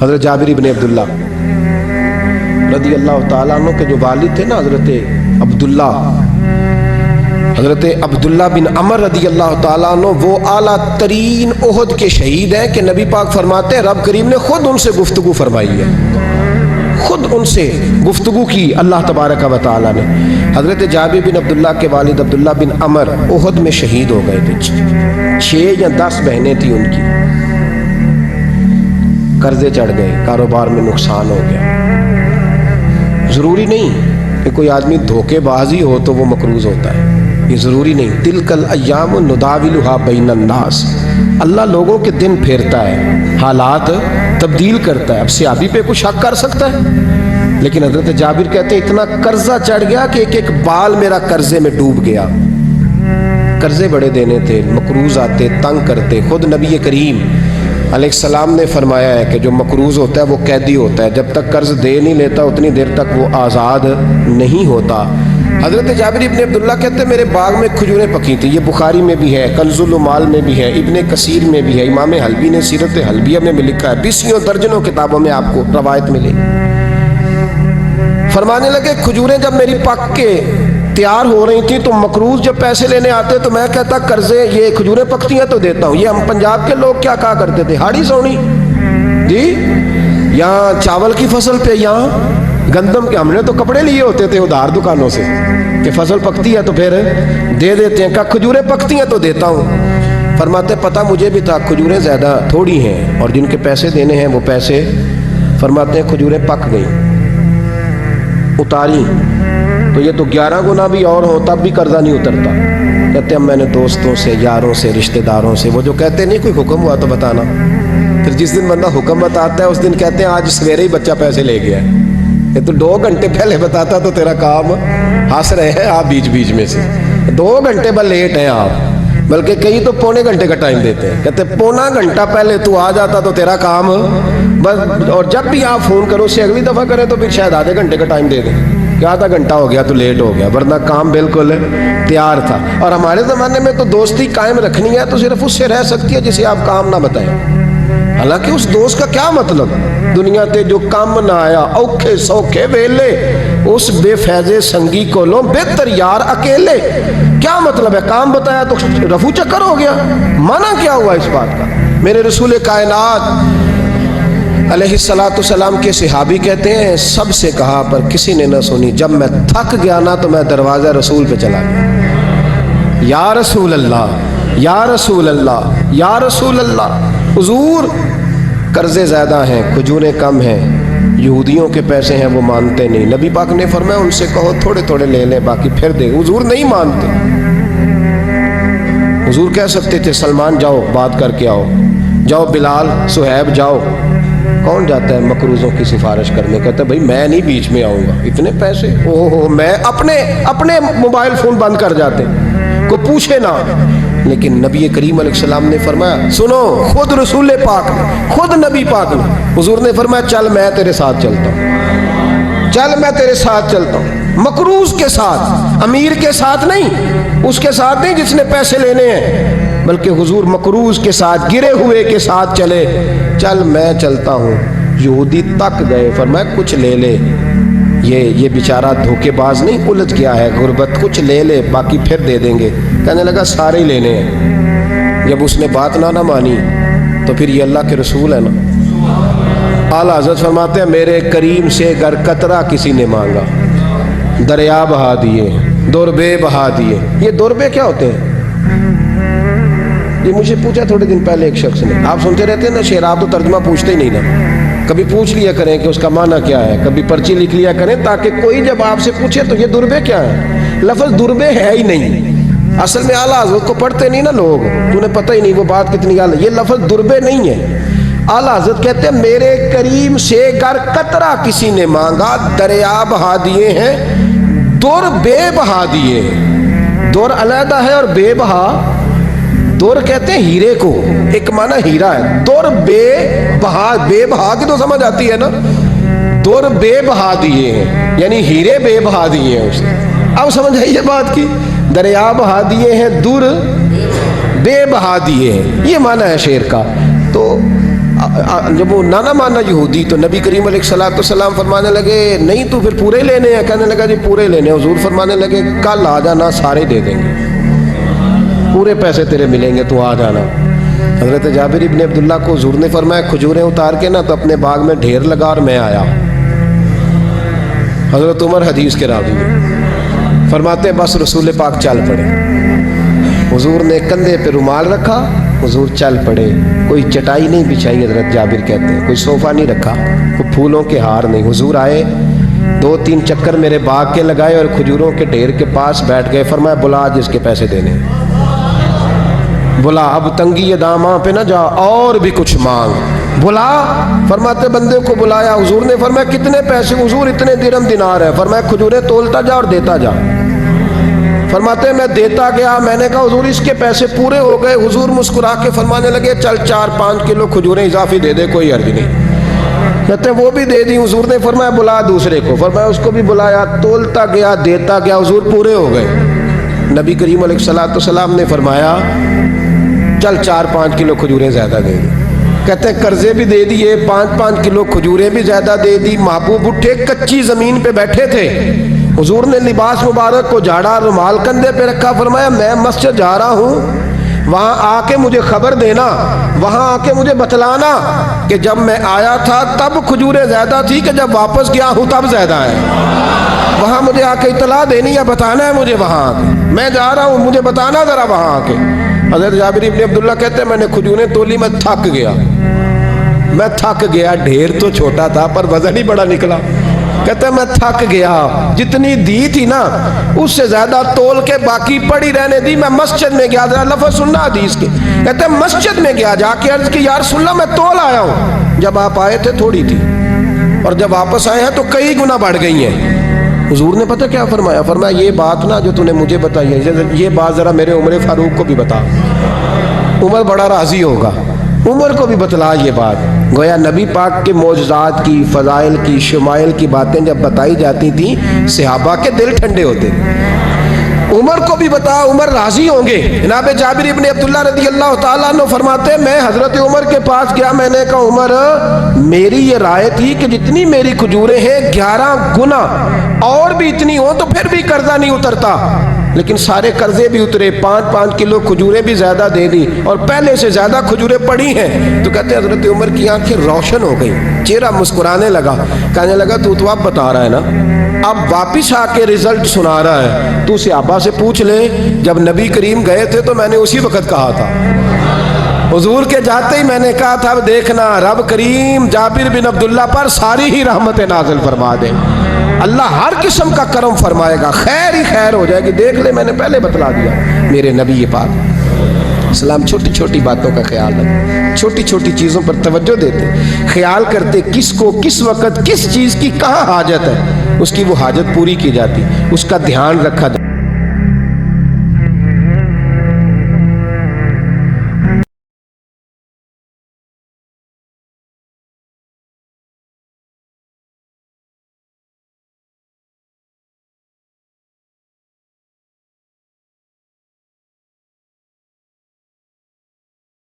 حضرت جابر ابن عبداللہ رضی اللہ تعالیٰ عنہ کے جو والد تھے نا حضرت عبداللہ بن عمر رضی اللہ تعالیٰ عنہ، وہ اعلیٰ ترین احد کے شہید ہیں کہ نبی پاک فرماتے ہیں رب کریم نے خود ان سے گفتگو فرمائی ہے، خود ان سے گفتگو کی اللہ تبارک و تعالیٰ نے۔ حضرت جابر بن عبداللہ کے والد عبداللہ بن عمر احد میں شہید ہو گئے تھے، 6 یا 10 بہنیں تھیں ان کی، قرضے چڑھ گئے، کاروبار میں نقصان ہو گیا۔ ضروری نہیں کہ کوئی آدمی دھوکے بازی ہو تو وہ مقروض ہوتا ہے، یہ ضروری نہیں۔ تلک الایام نداولھا بین الناس، اللہ لوگوں کے دن پھیرتا ہے، حالات تبدیل کرتا ہے۔ اب سیابی پہ کچھ حق کر سکتا ہے، لیکن حضرت جابر کہتے ہیں اتنا قرضہ چڑھ گیا کہ ایک بال میرا قرضے میں ڈوب گیا۔ قرضے بڑے دینے تھے، مقروض آتے، تنگ کرتے۔ خود نبی کریم علیہ السلام نے فرمایا ہے کہ جو مقروض ہوتا ہے وہ قیدی ہوتا ہے، جب تک قرض دے نہیں لیتا اتنی دیر تک وہ آزاد نہیں ہوتا۔ حضرت جابر ابن عبداللہ کہتے ہیں میرے باغ میں کھجوریں پکی تھیں، یہ بخاری میں بھی ہے، کنز العمال میں بھی ہے، ابن کثیر میں بھی ہے، امام حلبی نے سیرت حلبیہ میں بھی لکھا ہے، 20 درجنوں کتابوں میں آپ کو روایت ملے گی۔ فرمانے لگے کھجوریں جب میری پک کے تیار ہو رہی تھیں تو مقروض جب پیسے لینے آتے تو میں کہتا قرضے یہ کھجوریں پکتی ہیں تو دیتا ہوں۔ یہ ہم پنجاب کے لوگ کیا کہا کرتے تھے، ہاڑی سونی جی، یہاں چاول کی فصل پہ، یہاں گندم کے، ہم نے تو کپڑے لیے ہوتے تھے ادھار دکانوں سے کہ فصل پکتی ہے تو پھر دے دیتے ہیں، کہ کھجوریں پکتی ہیں تو دیتا ہوں۔ فرماتے پتہ مجھے بھی تھا کھجوریں زیادہ تھوڑی ہیں اور جن کے پیسے دینے ہیں وہ پیسے، فرماتے ہیں کھجوریں پک گئیں، اتاری تو یہ تو 11 گنا بھی اور ہو تب بھی قرضہ نہیں اترتا۔ کہتے ہیں میں نے دوستوں سے، یاروں سے، رشتہ داروں سے، وہ جو کہتے نہیں کوئی حکم ہوا تو بتانا، پھر جس دن بندہ حکم بتاتا ہے اس دن کہتے ہیں آج سویرے ہی بچہ پیسے لے گیا ہے، یہ تو 2 گھنٹے پہلے بتاتا تو تیرا کام، ہنس رہے ہیں آپ بیچ میں سے، 2 گھنٹے بس لیٹ ہیں آپ، بلکہ کئی تو پونے گھنٹے کا ٹائم دیتے ہیں، کہتے ہیں پونا گھنٹہ پہلے تو آ جاتا تو تیرا کام بس، اور جب بھی آپ فون کرو سے اگلی دفعہ کریں تو پھر شاید آدھے گھنٹے کا ٹائم دے دیں کہ آدھا گھنٹہ ہو گیا تو لیٹ ہو گیا، ورنہ کام بالکل تیار تھا۔ اور ہمارے زمانے میں تو دوستی قائم رکھنی ہے تو صرف اس سے رہ سکتی ہے جسے آپ کام نہ بتائیں، حالانکہ اس دوست کا کیا مطلب، دنیا تے جو کام نہ آیا اوکھے سوکھے ویلے، اس بے فیضے سنگی کو لو بہتر یار اکیلے، کیا مطلب ہے، کام بتایا تو رفو چکر ہو گیا، معنی کیا ہوا اس بات کا۔ میرے رسول کائنات علیہ السلام کے صحابی کہتے ہیں سب سے کہا پر کسی نے نہ سنی، جب میں تھک گیا نا تو میں دروازہ رسول پہ چلا گیا، یا رسول اللہ یا رسول اللہ یا رسول اللہ، حضور قرضے زیادہ ہیں، کھجوریں کم ہیں، یہودیوں کے پیسے ہیں وہ مانتے نہیں، نبی پاک نے فرمایا ان سے کہو تھوڑے تھوڑے لے لیں باقی پھر دے، حضور نہیں مانتے۔ حضور کہہ سکتے تھے سلمان جاؤ بات کر کے آؤ، جاؤ بلال صہیب جاؤ، کون جاتا ہے مقروضوں کی سفارش کرنے، کہتا ہے بھائی میں نہیں بیچ میں آؤں گا، اتنے پیسے اوہ میں اپنے موبائل فون بند کر جاتے، کوئی پوچھے نہ۔ لیکن نبی کریم علیہ السلام نے فرمایا سنو، خود رسول پاک نے، خود نبی پاک نے، حضور نے فرمایا چل میں تیرے ساتھ چلتا ہوں، چل میں تیرے ساتھ چلتا ہوں، مقروض کے ساتھ، امیر کے ساتھ نہیں، اس کے ساتھ نہیں جس نے پیسے لینے ہیں، بلکہ حضور مقروض کے ساتھ، گرے ہوئے کے ساتھ چلے، چل میں چلتا ہوں۔ یہودی تک گئے، فرمایا کچھ لے لے، یہ بیچارہ دھوکے باز نہیں الجھ گیا ہے، غربت، کچھ لے لے باقی پھر دے دیں گے۔ کہنے لگا سارے ہی لینے ہیں۔ جب اس نے بات نہ مانی تو پھر یہ اللہ کے رسول ہے نا۔ اعلیٰ حضرت فرماتے ہیں میرے کریم سے گر قطرہ کسی نے مانگا، دریا بہا دیے، دوربے بہا دیے۔ یہ دوربے کیا ہوتے ہیں؟ یہ مجھے پوچھا تھوڑے دن پہلے ایک شخص نے، آپ سنتے رہتے ہیں نا شعر، آپ تو ترجمہ پوچھتے ہی نہیں نا، کبھی پوچھ لیا کریں کہ اس کا معنی کیا ہے، کبھی پرچی لکھ لیا کریں تاکہ کوئی جب آپ سے پوچھے تو یہ دربے کیا ہے۔ لفظ دربے ہے ہی نہیں، اصل میں اعلیٰ حضرت کو پڑھتے نہیں نا لوگ، تمہیں پتہ ہی نہیں وہ بات کتنی غلط ہے، یہ لفظ دربے نہیں ہے۔ اعلیٰ حضرت کہتے ہیں میرے کریم سے گر قطرہ کسی نے مانگا، دریا بہا دیے ہیں، در بے بہا دیے۔ در علیحدہ ہے اور بے بہا، دور کہتے ہیں ہیرے کو، ایک معنی ہیرا ہے، دور بے بہا، بے بہا کی تو سمجھ آتی ہے نا، دور بے بہا دیے ہیں یعنی ہیرے بے بہا دیے ہیں اسے۔ اب سمجھ آئیے بات کی، دریا بہا دیے ہیں، دور بے بہا دیے ہیں، یہ معنی ہے شعر کا۔ تو جب وہ نہ مانا یہودی تو نبی کریم علیہ الصلوۃ والسلام فرمانے لگے نہیں تو پھر پورے لینے ہیں؟ کہنے لگا جی پورے لینے ہیں۔ حضور فرمانے لگے کل آ جانا، سارے دے دیں گے، پورے پیسے تیرے ملیں گے، تو آ جانا۔ حضرت جابر ابن عبداللہ کو حضور نے فرمایا کھجوریں اتار کے نا تو اپنے باغ میں ڈھیر لگا اور میں آیا۔ حضرت عمر حدیث کے راوی ہیں، فرماتے ہیں بس رسول پاک چل پڑے۔ حضور نے کندھے پہ رومال رکھا، حضور چل پڑے۔ کوئی چٹائی نہیں بچھائی، حضرت جابر کہتے ہیں، کوئی صوفہ نہیں رکھا، کوئی پھولوں کے ہار نہیں۔ حضور آئے، 2-3 چکر میرے باغ کے لگائے اور کھجوروں کے ڈھیر کے پاس بیٹھ گئے۔ فرمایا بلا جس کے پیسے دینے، بلا، اب تنگی داماں پہ نہ جا، اور بھی کچھ مانگ، بلا۔ فرماتے بندے کو بلایا، حضور نے فرمایا کتنے پیسے؟ حضور اتنے درہم دینار ہے۔ فرمایا کھجوریں تولتا جا اور دیتا جا۔ فرماتے میں دیتا گیا، میں نے کہا حضور اس کے پیسے پورے ہو گئے۔ حضور مسکرا کے فرمانے لگے چل 4-5 کلو کھجوریں اضافی دے دے، کوئی حرج نہیں۔ کہتے وہ بھی دے دی۔ حضور نے فرمایا بلا دوسرے کو، فرمایا اس کو بھی بلایا، تولتا گیا، دیتا گیا، حضور پورے ہو گئے۔ نبی کریم علیہ الصلوۃ والسلام نے فرمایا چل 4-5 کلو کھجوریں زیادہ دے دی۔ کہتے ہیں قرضے بھی دے دیے، 5-5 کلو کھجوریں بھی زیادہ دے دی۔ محبوب اٹھے، کچی زمین پہ بیٹھے تھے، حضور نے لباس مبارک کو جھاڑا، رومال کندھے پہ رکھا، فرمایا میں مسجد جا رہا ہوں، وہاں آ کے مجھے خبر دینا، وہاں آ کے مجھے بتلانا کہ جب میں آیا تھا تب کھجوریں زیادہ تھی کہ جب واپس گیا ہوں تب زیادہ ہے۔ وہاں مجھے آ کے اطلاع دینی ہے، بتانا ہے مجھے، وہاں آ کے میں جا رہا ہوں، مجھے بتانا ذرا وہاں آ کے۔ حضرت جابر ابن عبداللہ کہتے ہیں میں نے کھجوریں تولی، میں تھک گیا، ڈھیر تو چھوٹا تھا پر وزن ہی بڑا نکلا۔ کہتے ہیں میں تھک گیا، جتنی دی تھی نا اس سے زیادہ تول کے باقی پڑی رہنے دی۔ میں مسجد میں گیا، ذرا لفظ سننا حدیث کے، کہتے ہیں مسجد میں گیا، جا کے عرض کی یا رسول اللہ میں تول آیا ہوں، جب آپ آئے تھے تھوڑی تھی اور جب واپس آئے ہیں تو کئی گنا بڑھ گئی ہیں۔ حضور نے پتہ کیا فرمایا؟ فرمایا یہ بات نا جو تو نے مجھے بتائی ہے، یہ بات ذرا میرے عمر فاروق کو بھی بتا، عمر بڑا راضی ہوگا، عمر کو بھی بتلا یہ بات۔ گویا نبی پاک کے معجزات کی، فضائل کی، شمائل کی باتیں جب بتائی جاتی تھیں صحابہ کے دل ٹھنڈے ہوتے، عمر کو بھی بتا، عمر راضی ہوں گے۔ جناب جابر ابن عبداللہ رضی اللہ تعالیٰ عنہ فرماتے میں حضرت عمر کے پاس گیا، میں نے کہا عمر میری یہ رائے تھی کہ جتنی میری کھجوریں ہیں 11 گنا اور بھی اتنی ہوں تو پھر بھی قرضہ نہیں اترتا، لیکن سارے قرضے بھی اترے، 5-5 کلو کھجوریں بھی زیادہ دے دی اور پہلے سے زیادہ کھجوریں پڑی ہیں۔ تو کہتے ہیں حضرت عمر کی آنکھیں روشن ہو گئی، چہرہ مسکرانے لگا، کہنے لگا تو اب بتا رہا ہے نا، اب واپس آ کے رزلٹ سنا رہا ہے، تو صحابہ سے پوچھ لے جب نبی کریم گئے تھے تو میں نے اسی وقت کہا تھا، حضور کے جاتے ہی میں نے کہا تھا اب دیکھنا رب کریم جابر بن عبداللہ پر ساری ہی رحمتیں نازل فرما دے، اللہ ہر قسم کا کرم فرمائے گا، خیر ہی خیر ہو جائے گی، دیکھ لے میں نے پہلے بتلا دیا۔ میرے نبی پاک اسلام چھوٹی چھوٹی باتوں کا خیال رکھتے، چھوٹی چھوٹی چیزوں پر توجہ دیتے، خیال کرتے کس کو کس وقت کس چیز کی کہاں حاجت ہے، اس کی وہ حاجت پوری کی جاتی، اس کا دھیان رکھا جاتا۔